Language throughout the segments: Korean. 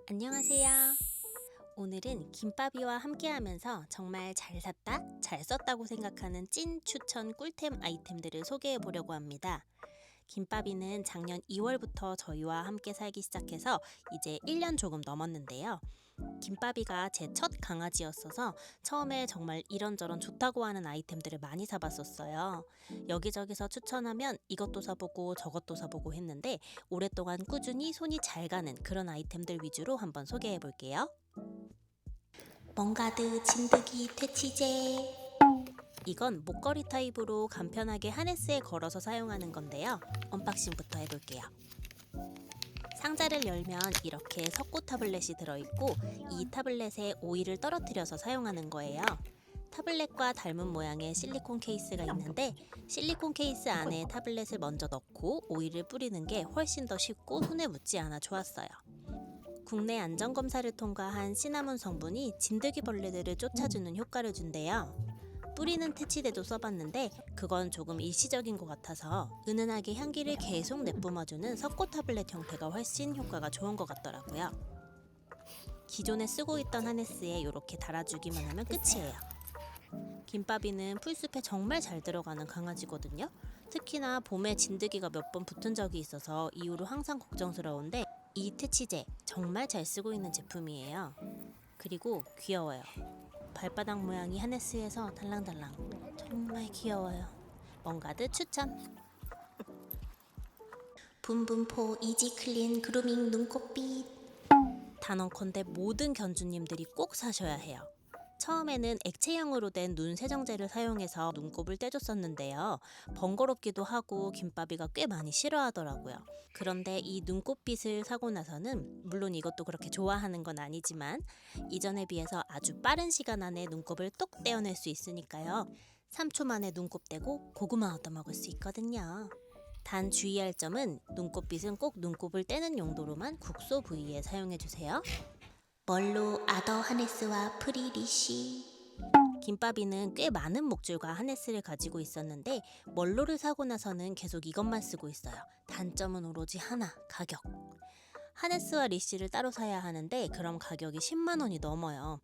안녕하세요. 오늘은 김밥이와 함께하면서 정말 잘 샀다, 잘 썼다고 생각하는 찐 추천 꿀템 아이템들을 소개해 보려고 합니다. 김밥이는 작년 2월부터 저희와 함께 살기 시작해서 이제 1년 조금 넘었는데요. 김밥이가 제 첫 강아지였어서 처음에 정말 이런저런 좋다고 하는 아이템들을 많이 사봤었어요. 여기저기서 추천하면 이것도 사보고 저것도 사보고 했는데 오랫동안 꾸준히 손이 잘 가는 그런 아이템들 위주로 한번 소개해 볼게요. 멍가드 진드기 퇴치제. 이건 목걸이 타입으로 간편하게 하네스에 걸어서 사용하는 건데요. 언박싱부터 해볼게요. 상자를 열면 이렇게 석고 타블렛이 들어있고 이 타블렛에 오일을 떨어뜨려서 사용하는 거예요. 타블렛과 닮은 모양의 실리콘 케이스가 있는데 실리콘 케이스 안에 타블렛을 먼저 넣고 오일을 뿌리는 게 훨씬 더 쉽고 손에 묻지 않아 좋았어요. 국내 안전검사를 통과한 시나몬 성분이 진드기 벌레들을 쫓아주는 효과를 준대요. 뿌리는 퇴치제도 써봤는데 그건 조금 일시적인 것 같아서 은은하게 향기를 계속 내뿜어주는 석고 타블렛 형태가 훨씬 효과가 좋은 것 같더라고요. 기존에 쓰고 있던 하네스에 이렇게 달아주기만 하면 끝이에요. 김밥이는 풀숲에 정말 잘 들어가는 강아지거든요. 특히나 봄에 진드기가 몇 번 붙은 적이 있어서 이후로 항상 걱정스러운데 이 퇴치제 정말 잘 쓰고 있는 제품이에요. 그리고 귀여워요. 발바닥 모양이 하네스에서 달랑달랑 정말 귀여워요. 멍가드 추천. 붐붐포 이지클린 그루밍 눈꽃빛. 단언컨대 모든 견주님들이 꼭 사셔야 해요. 처음에는 액체형으로 된 눈 세정제를 사용해서 눈곱을 떼줬었는데요. 번거롭기도 하고 김밥이가 꽤 많이 싫어하더라고요. 그런데 이 눈꽃빛을 사고 나서는 물론 이것도 그렇게 좋아하는 건 아니지만 이전에 비해서 아주 빠른 시간 안에 눈곱을 똑 떼어낼 수 있으니까요. 3초 만에 눈곱 떼고 고구마 얻어먹을 수 있거든요. 단 주의할 점은 눈꽃빛은 꼭 눈곱을 떼는 용도로만 국소 부위에 사용해주세요. 멀로 아더 하네스와 프리리쉬. 김밥이는 꽤 많은 목줄과 하네스를 가지고 있었는데 멀로를 사고 나서는 계속 이것만 쓰고 있어요. 단점은 오로지 하나, 가격. 하네스와 리쉬를 따로 사야 하는데 그럼 가격이 10만 원이 넘어요.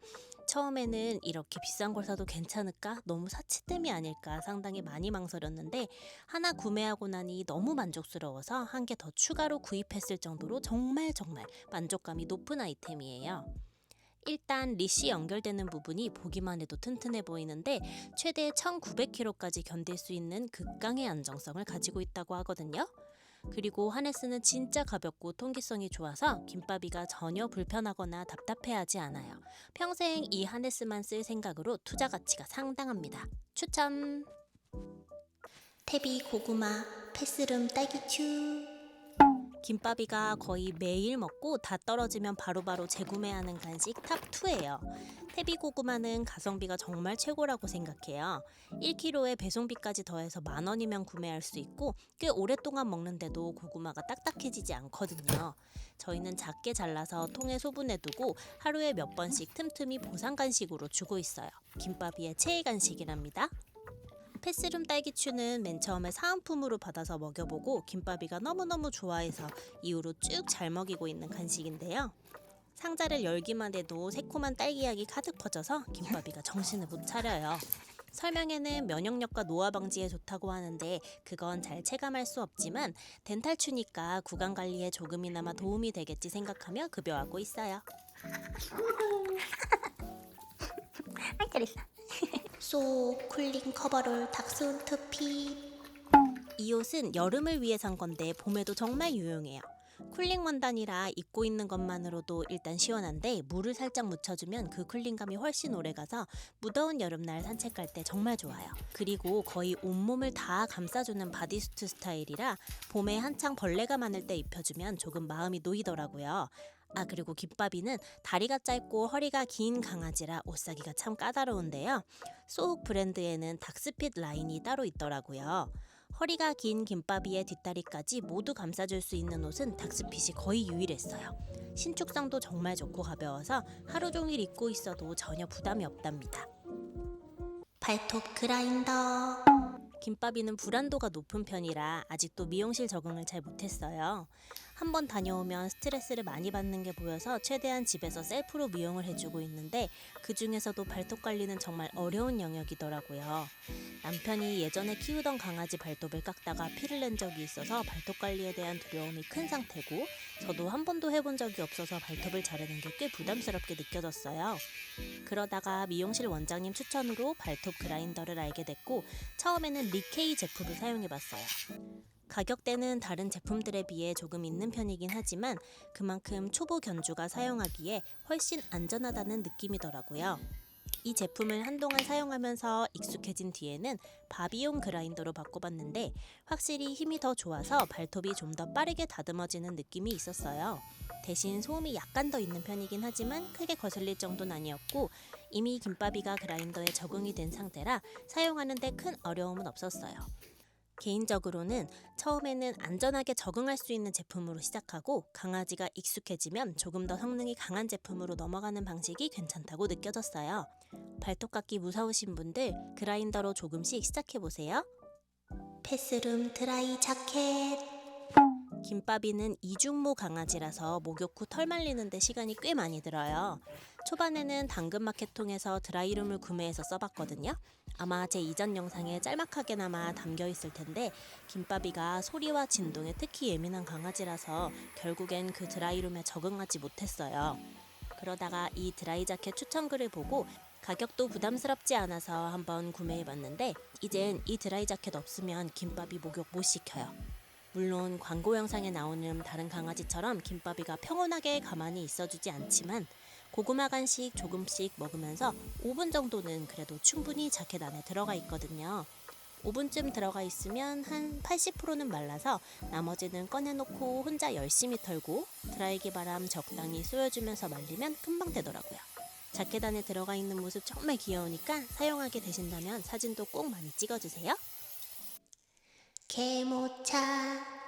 처음에는 이렇게 비싼 걸 사도 괜찮을까? 너무 사치템이 아닐까 상당히 많이 망설였는데 하나 구매하고 나니 너무 만족스러워서 한 개 더 추가로 구입했을 정도로 정말 만족감이 높은 아이템이에요. 일단 리쉬 연결되는 부분이 보기만 해도 튼튼해 보이는데 최대 1900kg까지 견딜 수 있는 극강의 안정성을 가지고 있다고 하거든요. 그리고 하네스는 진짜 가볍고 통기성이 좋아서 김밥이가 전혀 불편하거나 답답해하지 않아요. 평생 이 하네스만 쓸 생각으로 투자 가치가 상당합니다. 추천! 태비 고구마 패스름 딸기추. 김밥이가 거의 매일 먹고 다 떨어지면 바로바로 재구매하는 간식 탑2예요. 태비고구마는 가성비가 정말 최고라고 생각해요. 1kg에 배송비까지 더해서 10,000원이면 구매할 수 있고 꽤 오랫동안 먹는데도 고구마가 딱딱해지지 않거든요. 저희는 작게 잘라서 통에 소분해두고 하루에 몇 번씩 틈틈이 보상 간식으로 주고 있어요. 김밥이의 최애 간식이랍니다. 패스룸 딸기추는 맨 처음에 사은품으로 받아서 먹여보고 김밥이가 너무너무 좋아해서 이후로 쭉 잘 먹이고 있는 간식인데요. 상자를 열기만 해도 새콤한 딸기향이 가득 퍼져서 김밥이가 정신을 못 차려요. 설명에는 면역력과 노화 방지에 좋다고 하는데 그건 잘 체감할 수 없지만 덴탈추니까 구강 관리에 조금이나마 도움이 되겠지 생각하며 급여하고 있어요. 소 쿨링 커버롤 닥스훈 투핏. 이 옷은 여름을 위해 산 건데 봄에도 정말 유용해요. 쿨링 원단이라 입고 있는 것만으로도 일단 시원한데 물을 살짝 묻혀주면 그 쿨링감이 훨씬 오래가서 무더운 여름날 산책할 때 정말 좋아요. 그리고 거의 온몸을 다 감싸주는 바디수트 스타일이라 봄에 한창 벌레가 많을 때 입혀주면 조금 마음이 놓이더라고요. 그리고 김밥이는 다리가 짧고 허리가 긴 강아지라 옷 사기가 참 까다로운데요. 소욱 브랜드에는 닥스핏 라인이 따로 있더라고요. 허리가 긴 김밥이의 뒷다리까지 모두 감싸줄 수 있는 옷은 닥스핏이 거의 유일했어요. 신축성도 정말 좋고 가벼워서 하루 종일 입고 있어도 전혀 부담이 없답니다. 발톱 그라인더. 김밥이는 불안도가 높은 편이라 아직도 미용실 적응을 잘 못했어요. 한번 다녀오면 스트레스를 많이 받는 게 보여서 최대한 집에서 셀프로 미용을 해주고 있는데 그 중에서도 발톱 관리는 정말 어려운 영역이더라고요. 남편이 예전에 키우던 강아지 발톱을 깎다가 피를 낸 적이 있어서 발톱 관리에 대한 두려움이 큰 상태고 저도 한 번도 해본 적이 없어서 발톱을 자르는 게 꽤 부담스럽게 느껴졌어요. 그러다가 미용실 원장님 추천으로 발톱 그라인더를 알게 됐고 처음에는 리케이 제품을 사용해봤어요. 가격대는 다른 제품들에 비해 조금 있는 편이긴 하지만 그만큼 초보 견주가 사용하기에 훨씬 안전하다는 느낌이더라고요. 이 제품을 한동안 사용하면서 익숙해진 뒤에는 바비용 그라인더로 바꿔봤는데 확실히 힘이 더 좋아서 발톱이 좀 더 빠르게 다듬어지는 느낌이 있었어요. 대신 소음이 약간 더 있는 편이긴 하지만 크게 거슬릴 정도는 아니었고 이미 김밥이가 그라인더에 적응이 된 상태라 사용하는 데 큰 어려움은 없었어요. 개인적으로는 처음에는 안전하게 적응할 수 있는 제품으로 시작하고 강아지가 익숙해지면 조금 더 성능이 강한 제품으로 넘어가는 방식이 괜찮다고 느껴졌어요. 발톱 깎기 무서우신 분들 그라인더로 조금씩 시작해보세요. 패스룸 드라이 자켓. 김밥이는 이중모 강아지라서 목욕 후 털 말리는데 시간이 꽤 많이 들어요. 초반에는 당근마켓 통해서 드라이룸을 구매해서 써봤거든요. 아마 제 이전 영상에 짤막하게나마 담겨있을 텐데 김밥이가 소리와 진동에 특히 예민한 강아지라서 결국엔 그 드라이룸에 적응하지 못했어요. 그러다가 이 드라이 자켓 추천글을 보고 가격도 부담스럽지 않아서 한번 구매해봤는데 이젠 이 드라이 자켓 없으면 김밥이 목욕 못 시켜요. 물론 광고 영상에 나오는 다른 강아지처럼 김밥이가 평온하게 가만히 있어주지 않지만 고구마 간식 조금씩 먹으면서 5분 정도는 그래도 충분히 자켓 안에 들어가 있거든요. 5분쯤 들어가 있으면 한 80%는 말라서 나머지는 꺼내놓고 혼자 열심히 털고 드라이기 바람 적당히 쏘여주면서 말리면 금방 되더라고요. 자켓 안에 들어가 있는 모습 정말 귀여우니까 사용하게 되신다면 사진도 꼭 많이 찍어주세요. 개모차.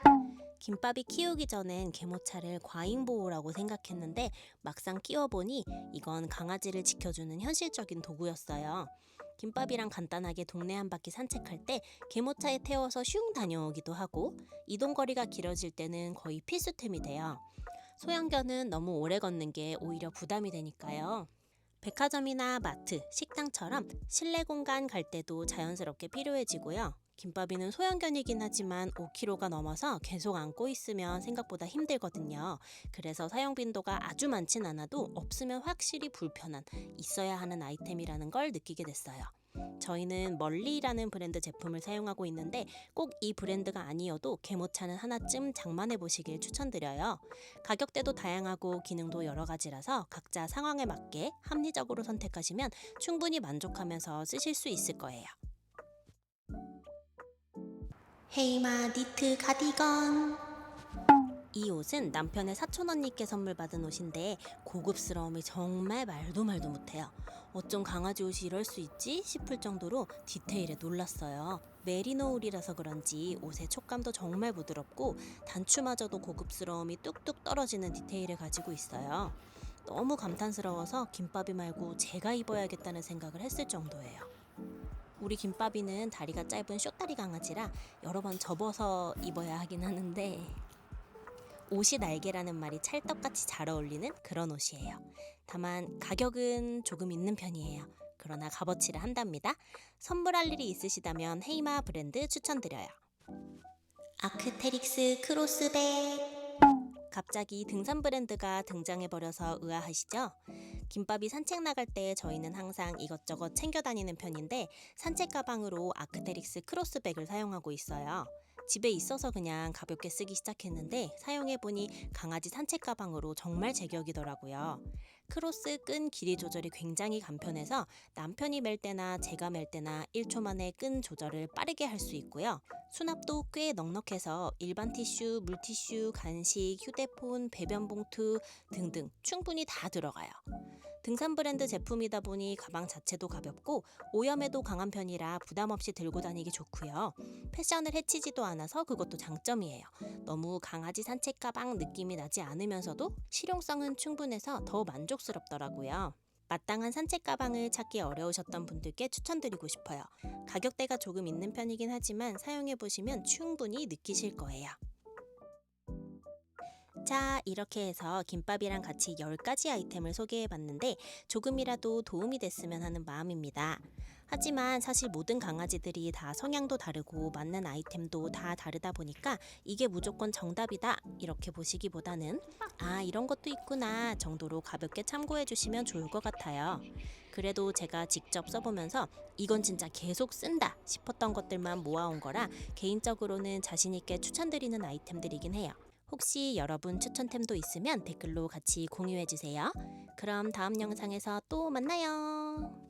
김밥이 키우기 전엔 개모차를 과잉보호라고 생각했는데 막상 키워보니 이건 강아지를 지켜주는 현실적인 도구였어요. 김밥이랑 간단하게 동네 한 바퀴 산책할 때 개모차에 태워서 슝 다녀오기도 하고 이동거리가 길어질 때는 거의 필수템이 돼요. 소형견은 너무 오래 걷는 게 오히려 부담이 되니까요. 백화점이나 마트, 식당처럼 실내 공간 갈 때도 자연스럽게 필요해지고요. 김밥이는 소형견이긴 하지만 5kg가 넘어서 계속 안고 있으면 생각보다 힘들거든요. 그래서 사용 빈도가 아주 많진 않아도 없으면 확실히 불편한, 있어야 하는 아이템이라는 걸 느끼게 됐어요. 저희는 멀리라는 브랜드 제품을 사용하고 있는데 꼭 이 브랜드가 아니어도 개모차는 하나쯤 장만해 보시길 추천드려요. 가격대도 다양하고 기능도 여러 가지라서 각자 상황에 맞게 합리적으로 선택하시면 충분히 만족하면서 쓰실 수 있을 거예요. 헤이마 니트 가디건. 이 옷은 남편의 사촌언니께 선물 받은 옷인데 고급스러움이 정말 말도 못해요. 어쩜 강아지 옷이 이럴 수 있지 싶을 정도로 디테일에 놀랐어요. 메리노 울이라서 그런지 옷의 촉감도 정말 부드럽고 단추마저도 고급스러움이 뚝뚝 떨어지는 디테일을 가지고 있어요. 너무 감탄스러워서 김밥이 말고 제가 입어야겠다는 생각을 했을 정도예요. 우리 김밥이는 다리가 짧은 쇼다리 강아지라 여러 번 접어서 입어야 하긴 하는데 옷이 날개라는 말이 찰떡같이 잘 어울리는 그런 옷이에요. 다만 가격은 조금 있는 편이에요. 그러나 값어치를 한답니다. 선물할 일이 있으시다면 헤이마 브랜드 추천드려요. 아크테릭스 크로스백. 갑자기 등산 브랜드가 등장해버려서 의아하시죠? 김밥이 산책 나갈 때 저희는 항상 이것저것 챙겨 다니는 편인데 산책 가방으로 아크테릭스 크로스백을 사용하고 있어요. 집에 있어서 그냥 가볍게 쓰기 시작했는데 사용해보니 강아지 산책 가방으로 정말 제격이더라고요. 크로스 끈 길이 조절이 굉장히 간편해서 남편이 멜 때나 제가 멜 때나 1초 만에 끈 조절을 빠르게 할 수 있고요. 수납도 꽤 넉넉해서 일반 티슈, 물티슈, 간식, 휴대폰, 배변 봉투 등등 충분히 다 들어가요. 등산 브랜드 제품이다 보니 가방 자체도 가볍고 오염에도 강한 편이라 부담 없이 들고 다니기 좋고요. 패션을 해치지도 않아서 그것도 장점이에요. 너무 강아지 산책 가방 느낌이 나지 않으면서도 실용성은 충분해서 더 만족스럽더라고요. 마땅한 산책 가방을 찾기 어려우셨던 분들께 추천드리고 싶어요. 가격대가 조금 있는 편이긴 하지만 사용해보시면 충분히 느끼실 거예요. 자, 이렇게 해서 김밥이랑 같이 10가지 아이템을 소개해봤는데 조금이라도 도움이 됐으면 하는 마음입니다. 하지만 사실 모든 강아지들이 다 성향도 다르고 맞는 아이템도 다 다르다 보니까 이게 무조건 정답이다 이렇게 보시기보다는 아, 이런 것도 있구나 정도로 가볍게 참고해 주시면 좋을 것 같아요. 그래도 제가 직접 써보면서 이건 진짜 계속 쓴다 싶었던 것들만 모아온 거라 개인적으로는 자신있게 추천드리는 아이템들이긴 해요. 혹시 여러분 추천템도 있으면 댓글로 같이 공유해 주세요. 그럼 다음 영상에서 또 만나요.